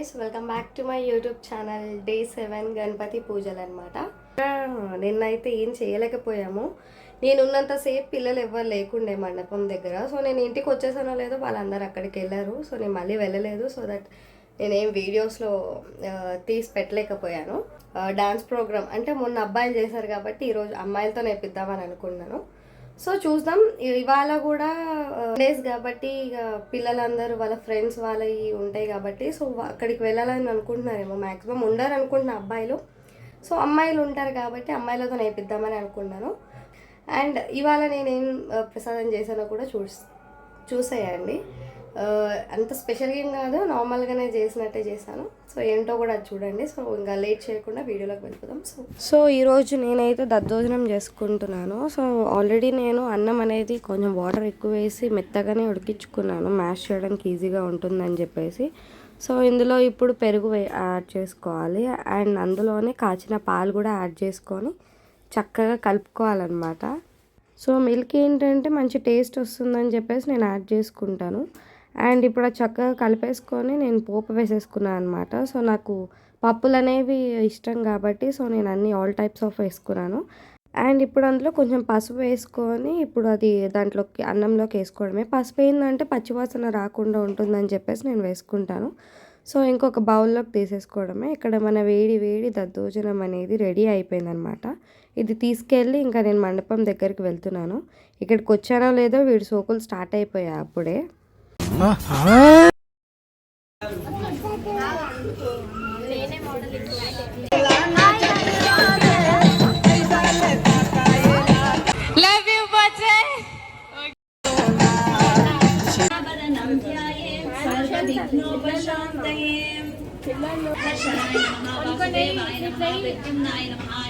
Guys, welcome back to my YouTube channel. Day 7 Ganapati పూజలు అనమాట. నిన్నైతే ఏం చేయలేకపోయాము. నేను ఉన్నంతసేపు పిల్లలు ఎవ్వరు లేకుండే మండపం దగ్గర. సో నేను ఇంటికి వచ్చేసానో లేదో వాళ్ళందరూ అక్కడికి వెళ్ళారు. సో నేను మళ్ళీ వెళ్ళలేదు. సో దట్ నేనేం వీడియోస్లో తీసి పెట్టలేకపోయాను. డాన్స్ ప్రోగ్రామ్ అంటే మొన్న అబ్బాయిలు చేశారు కాబట్టి ఈరోజు అమ్మాయిలతో నేర్పిద్దామని అనుకున్నాను. సో చూద్దాం. ఇవాళ కూడా డేస్ కాబట్టి ఇక పిల్లలందరూ వాళ్ళ ఫ్రెండ్స్ వాళ్ళవి ఉంటాయి కాబట్టి సో అక్కడికి వెళ్ళాలని అనుకుంటున్నారేమో. మ్యాక్సిమం ఉండరు అనుకుంటున్న అబ్బాయిలు. సో అమ్మాయిలు ఉంటారు కాబట్టి అమ్మాయిలతో నేర్పిద్దామని అనుకున్నాను. అండ్ ఇవాళ నేనేం ప్రసాదం చేశానో కూడా చూసేయండి. అంత స్పెషల్గా ఏం కాదు, నార్మల్గానే చేసినట్టే చేశాను. సో ఏంటో కూడా అది చూడండి. సో ఇంకా లేట్ చేయకుండా వీడియోలోకి వెళ్ళిపోదాం. సో ఈరోజు నేనైతే దద్దోజనం చేసుకుంటున్నాను. సో ఆల్రెడీ నేను అన్నం అనేది కొంచెం వాటర్ ఎక్కువ వేసి మెత్తగానే ఉడికించుకున్నాను, మ్యాష్ చేయడానికి ఈజీగా ఉంటుందని చెప్పేసి. సో ఇందులో ఇప్పుడు పెరుగు యాడ్ చేసుకోవాలి. అండ్ అందులోనే కాచిన పాలు కూడా యాడ్ చేసుకొని చక్కగా కలుపుకోవాలన్నమాట. సో మిల్క్ ఏంటంటే మంచి టేస్ట్ వస్తుందని చెప్పేసి నేను యాడ్ చేసుకుంటాను. అండ్ ఇప్పుడు అది చక్కగా కలిపేసుకొని నేను పోపు వేసేసుకున్నాను అనమాట. సో నాకు పప్పులు అనేవి ఇష్టం కాబట్టి సో నేను అన్ని ఆల్ టైప్స్ ఆఫ్ వేసుకున్నాను. అండ్ ఇప్పుడు అందులో కొంచెం పసుపు వేసుకొని ఇప్పుడు అది దాంట్లోకి అన్నంలోకి వేసుకోవడమే. పసుపు ఏంటంటే పచ్చివాసన రాకుండా ఉంటుందని చెప్పేసి నేను వేసుకుంటాను. సో ఇంకొక బౌల్లోకి తీసేసుకోవడమే. ఇక్కడ మన వేడి వేడి దద్దోజనం అనేది రెడీ అయిపోయిందనమాట. ఇది తీసుకెళ్ళి ఇంకా నేను మండపం దగ్గరికి వెళ్తున్నాను. ఇక్కడికి వచ్చానో లేదో వీడి సోకులు స్టార్ట్ అయిపోయాయి అప్పుడే.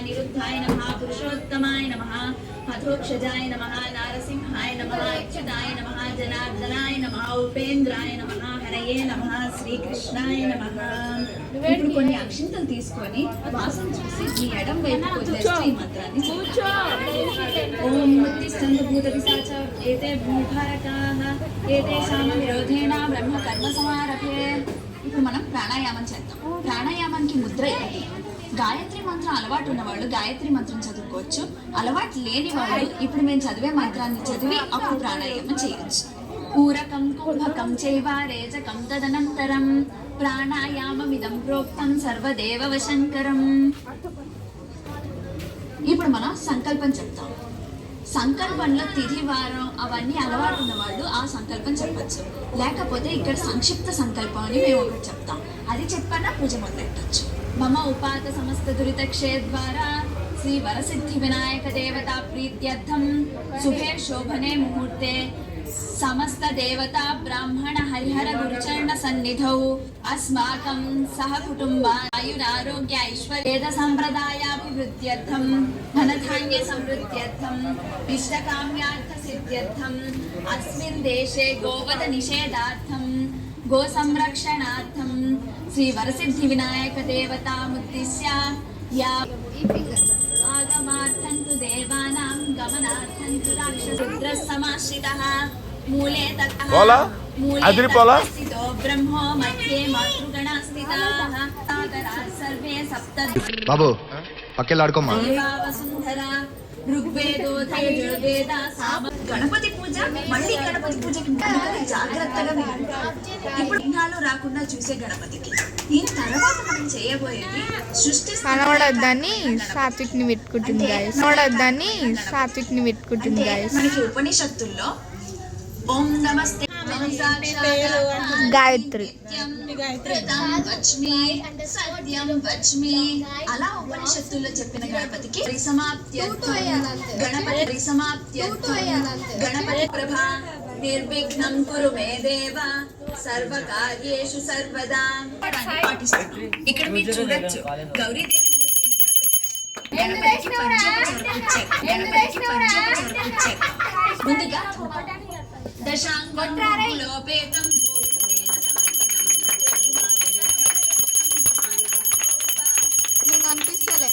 निरुद्धाय नमः पुरुषोत्तमाय नमः हतोक्षजाय नमः नारसिंहाय नमः अच्युताय नमः जनार्दनाय नमः उपेन्द्राय नमः हरये नमः श्रीकृष्णाय नमः. ఇప్పుడు కొన్ని అక్షింతలు తీసుకొని వాసన చూసి మీ ఎడం వైపు వదిలేస్తే ఈ మంత్రాన్ని ఓం ముత్తిస్తంభూత పిశాచ ఏతే భూభారకాః ఏతేషాం విరోధేన బ్రహ్మ కర్మ సమారభే. ఇప్పుడు మనం ప్రాణాయామం చేద్దాం. ప్రాణాయామానికి ముద్ర ఏంటి? గాయత్రి మంత్రం అలవాటు ఉన్నవాళ్ళు గాయత్రి మంత్రం చదువుకోవచ్చు. అలవాటు లేని వాళ్ళు ఇప్పుడు మేము చదివే మంత్రాన్ని చదివి అప్పుడు ప్రాణాయామం చేయొచ్చు. పూరకం కుంభకం చైవ రేచకం తదనంతరం ప్రాణాయామమిదం ప్రోక్తం సర్వదేవ వశంకరం. ఇప్పుడు మనం సంకల్పం చెప్తాం. సంకల్పంలో తిథి వారం అవన్నీ అలవాటు ఉన్నవాళ్ళు ఆ సంకల్పం చెప్పచ్చు. లేకపోతే ఇక్కడ సంక్షిప్త సంకల్పం అని మేము ఒకటి చెప్తాం. అది చెప్పన్నా పూజ మొదలెట్టచ్చు. మమ ఉపాత సమస్త దురిత క్షేద్వారా శ్రీ వరసిద్ధి వినాయక దేవతా ప్రీత్యర్థం శుభే శోభనే ముహూర్తే సమస్త దేవతా బ్రాహ్మణ హరిహర గురుచరణ సన్నిధౌ అస్మాకం సహ కుటుంబాయురారోగ్య ఐశ్వర్యేద సంప్రదాయాభివృద్ధ్యర్థం ధనధాన్య సమృద్ధ్యర్థం ఇష్టకామ్యార్థ సిద్ధ్యర్థం అస్మిన్ దేశే గోవధ నిషేధార్థం గో సంరక్షణార్థం శ్రీ వరసిద్ధి వినాయక దేవతాముద్దిశ్య యా ఆగమార్థం తు దేవానాం గమనార్థం తు రాక్షసరుద్ర సమాశ్రితః మూలే తతః స్థితో బ్రహ్మో మధ్యే మాతృగణా స్థితాః సాగరా సర్వే సప్త బాబు పక్కెళ్ళాడుకోమ్మా. వసుంధరా ఋగ్వేదోదయ జుర్వేద సామ. గణపతి పూజ మళ్ళీ గణపతి పూజకి జాగ్రత్తగా ఇప్పుడు విఘ్నాలు రాకుండా చూసే గణపతికి. దీని తర్వాత మనం చేయబోయేది సృష్టి కనబడొద్దని సాత్విక్ని పెట్టుకుంటుంది గాయస్. కనబడొద్దని సాత్విక్ని పెట్టుకుంటుంది గాయస్. మనకి ఉపనిషత్తుల్లో ఓం నమస్తే గాయత్రి సత్యం వచ్మి అలా ఉపనిషత్తుల్లో చెప్పిన గణపతికి గణపతి ప్రభ నిర్విఘ్నం కురు మే దేవ సర్వకార్యేషు సర్వదా పాటిస్తాం. ఇక్కడ మీరు చూడొచ్చు గౌరీదేవి ముందుగా దశాంగోపేతం నీకు అనిపిస్తలే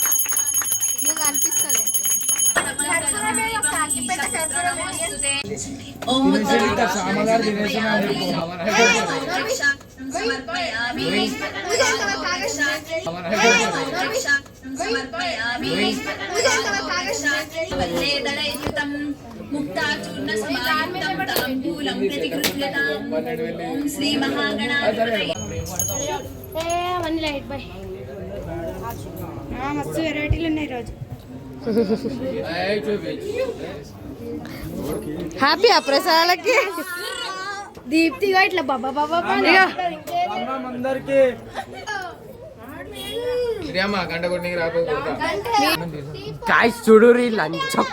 ఓం సమర్పయామి వల్లేదరైయుతం ముక్తాచూర్ణ సమాయుక్తం తాంబూలం ప్రతిగృహ్యతాం ఓం శ్రీ మహాగణాధిపతయే అవన్నీ లైట్ బాయ్ మస్తు వెరైటీలు ఉన్నాయి రోజు. హ్యాపీ ఆ ప్రసాదాలకి దీప్తిగా ఇట్లా బాబా బాబా అందరికి గంట కొట్టి గాయ్స్ చూడు లంచం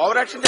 ఓవర్ యాక్షన్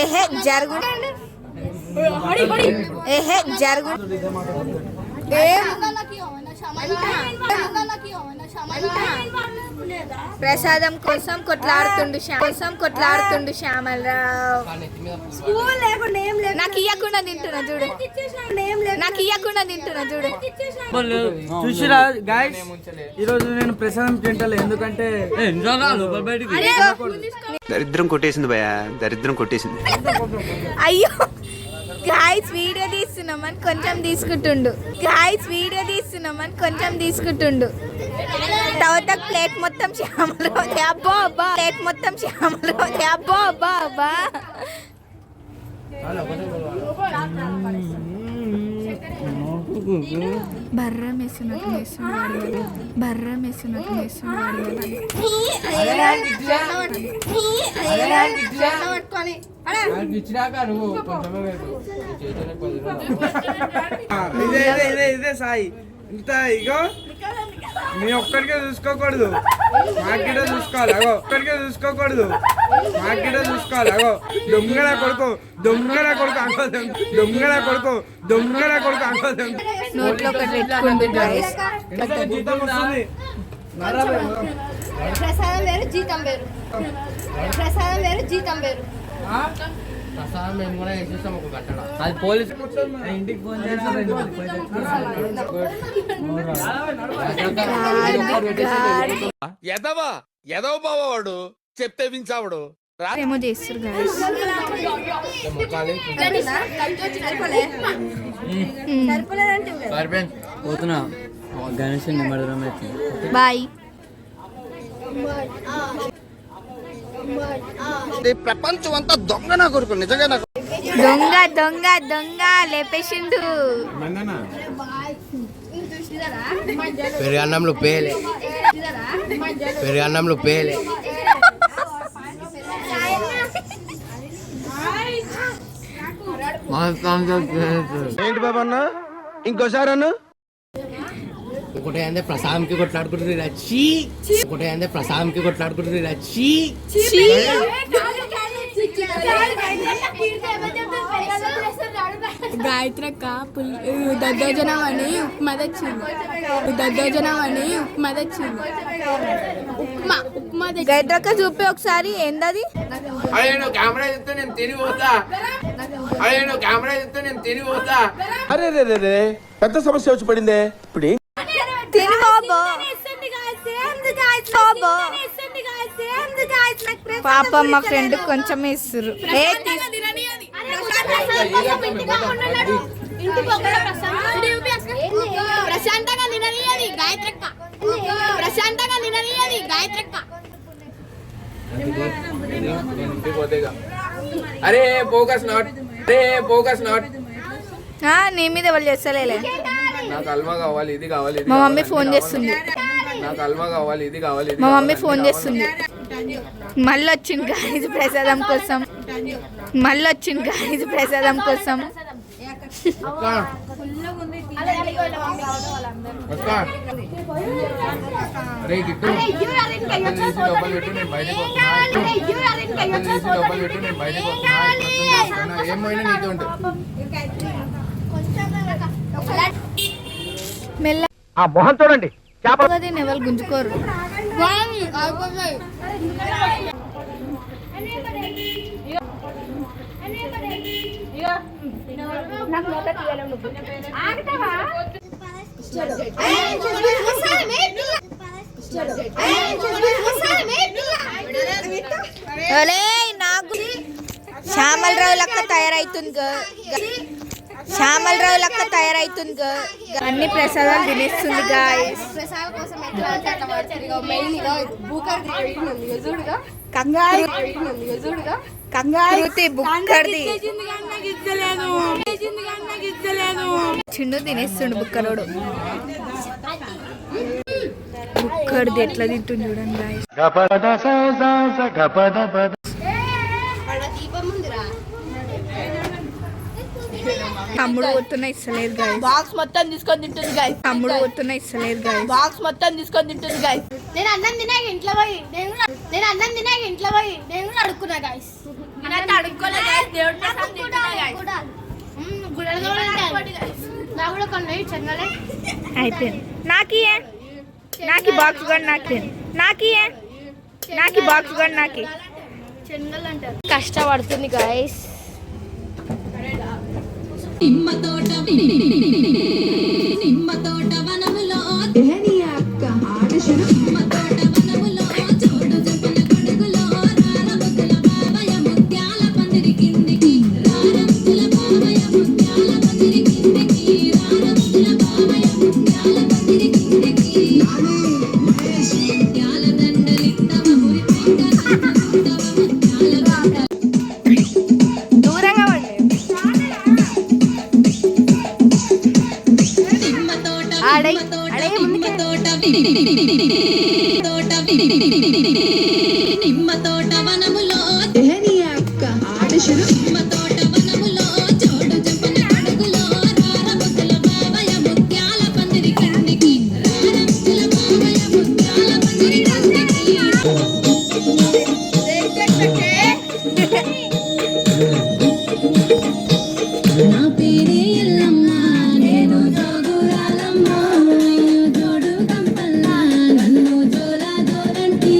ఏహే జరుగు ఏహే జరుగు ప్రసాదం కోసం కొట్లాడుతుండు శ్యామలరావు. నాకు ఇయ్యకుండా తింటున్నా చూడు చూసిరా గాయ్స్, ఈరోజు నేను ప్రసాదం తింటలే ఎందుకంటే దరిద్రం కొట్టేసింది భయ్యా, దరిద్రం కొట్టేసింది. అయ్యో గాయ్స్ వీడియో తీస్తున్నామని కొంచెం తీసుకుంటుండు తర్వాత ప్లేట్ మొత్తం శ్యామలరావు. అబ్బో అబ్బా బర్రం వేస్తున్నట్టు ఇదే సాయి. ఇంత ఇగో నీ ఒక్కడికే చూసుకోకూడదు, మాకిడే చూసుకోవాలి. అగో ఒక్కడికే చూసుకోకూడదు, మాకిడే చూసుకోవాలి. అగో దొంగల కొడుకు అనుకోదు. నోట్లో ఒకటి పెట్టుకుంది గాయ్స్. జీతం వస్తుంది. ప్రసాదం వేరు జీతం వేరు. మేము కూడా వేసేస్తాం ఒక గంట. అది పోలీస్ ఇంటికి ఫోన్ చేస్తారు. ఎదవ బావాడు చెప్తే వించావాడు ఏమో చేస్తారు గాయ్స్. పోతున్నా గణేష్ నిమ్మడం బాయ్. ప్రపంచం అంతా దొంగ నా కొడుకు, నిజంగా నాకు దొంగ లేపేసిండు. పెరుగన్నంలో పేలే ఏంటి బాబా అన్న, ఇంకోసారి అన్న. ఒకటే అంటే ప్రసాదంకి కొట్లాడుకుంటుంది రచ్చి, రచ్చి. గాయత్రక్క దద్దోజనం అని ఉప్మా తెచ్చింది. ఉప్మా గైడ్రక్క చూపి ఒకసారి ఏందది. కెమెరా చెప్తే నేను తిరిగి పోతా. అరే రే పెద్ద సమస్య వచ్చి పడిందే ఇప్పుడు ఏం తిను బాబు పాప మా ఫ్రెండ్ కొంచెం ఇస్తురు ప్రశాంతంగా నిననీయది గాయత్రక్క ప్రశాంతంగా నిననీయది గాయత్రక్క అరే ఫోకస్ నాట్ నీ మీద వాళ్ళు చేస్తలేలే నాకు అల్వా కావాలి ఇది కావాలి మా మమ్మీ ఫోన్ చేస్తుంది నాకు అల్వా కావాలి ఇది కావాలి మా మమ్మీ ఫోన్ చేస్తుంది మళ్ళీ వచ్చింది గాయస్ ప్రసాదం కోసం మళ్ళీ వచ్చింది గాయస్ ప్రసాదం కోసం అరే గిట్టు డబ్బులు పెట్టు నేను బయటకు వస్తున్నా ఏమైనా నీతో మెల్ల ఆ మొహం చూడండి దీన్ని ఎవరు గుంజుకోరు నాకు శ్యామలరావు లెక్క తయారైతుంది శ్యామలరావు లెక్క తయారైతుంది అన్ని ప్రసాదాలు తినేస్తుంది గాయస్ కంగారుతి బుక్కడిది చిన్ను తినేస్తుండు బుక్కరోడు బుక్కడిది ఎట్లా తింటుంది చూడండి గాయస్ తమ్ముడు పోతున్నా ఇస్తలేదు గాయ బాక్స్ మొత్తం తీసుకొని తింటుంది గాయ తమ్ముడు పోతున్నా ఇస్తలేదు గాయ బాక్స్ మొత్తం తీసుకొని తింటుంది గాయ నేను అన్నం తినాక ఇంట్లో పోయి నేను కూడా అడుక్కున్నా గాయస్ అడుక్కోలే నా కూడా కొన్ని చెన్నలే అయిపోయింది నాకి బాక్స్ కూడా నాకి బాక్స్ కూడా నాకి చెన్నలు అంటారు కష్టపడుతుంది గాయస్ నిమ్మ తోట వనములో దేహని అక్క ఆడశురు నిమ్మ తోట వనములో చోడు జపన కొడుకులో రారముల బావయ ముత్యాల పందిరి కిందికి రారముల బావయ ముత్యాల పందిరి కిందికి రారముల బావయ ముత్యాల పందిరి కిందికి ముత్యాల దండలిత్తవ మురి ముత్యాల దూరంగా నిమ్మ తోట వనములో దేహని అక్క ఆడశురు నిమ్మ తోట వనములో చోడు జపన అడుగులో రారముల బావయ ముత్యాల పందిరి కిందికి రారముల బావయ ముత్యాల పందిరి కిందికి నా పేరే ఎల్లమ్మ నేను జోగురాలమ్మ జోడు కంపల్లా నన్ను జోలా జోలంటి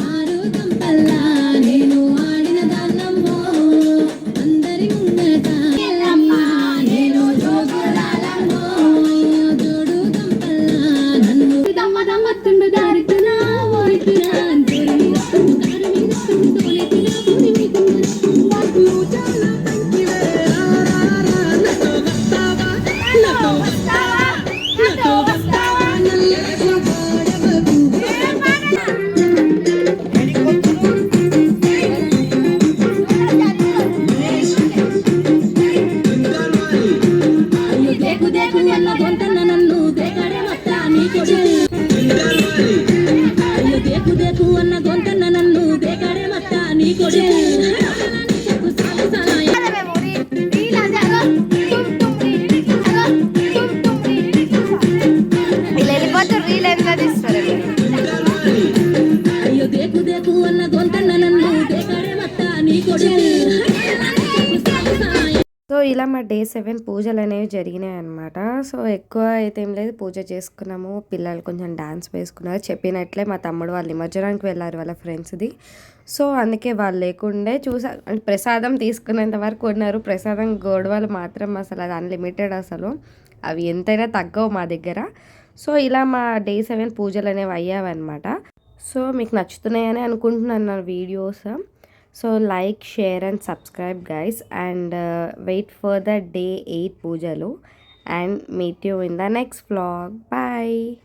ఆరు కంపల్లా నేను ఆడిన దాన్నమ్మో అందరి ముందట ఎల్లమ్మ నేను జోగురాలమ్మ జోడు కంపల్లా నన్ను దమ్మ దమ్మత్తుండు దారితున్నా ఓడితున్నా దారి నన్ను దేకడే మొత్త నీకు దేకు దేకు అన్న గొంతన్న నన్ను దేకడే మొత్త నీకు వెళ్ళిపోతారు రీల్ ఎంత తీస్తారు అయ్యో దేకు దేకు అన్న గొంతన్న నన్ను దేకడే మొత్త నీకు సో ఇలా మా డే 7 పూజలు అనేవి జరిగినాయి అనమాట. సో ఎక్కువ అయితే ఏం లేదు, పూజ చేసుకున్నాము, పిల్లలు కొంచెం డాన్స్ వేసుకున్నారు. చెప్పినట్లే మా తమ్ముడు వాళ్ళు నిమజ్జనానికి వెళ్ళారు వాళ్ళ ఫ్రెండ్స్ది. సో అందుకే వాళ్ళు లేకుండే ప్రసాదం తీసుకునేంత వరకు ఉన్నారు. ప్రసాదం గొడవలు మాత్రం అసలు అది అన్లిమిటెడ్. అసలు అవి ఎంతైనా తగ్గవు మా దగ్గర. సో ఇలా మా డే 7 పూజలు అనేవి అయ్యావన్నమాట. సో మీకు నచ్చుతున్నాయని అనుకుంటున్నాను నా videos. So like, share and subscribe guys, and wait for the day 8 పూజలు, and meet you in the next vlog. Bye.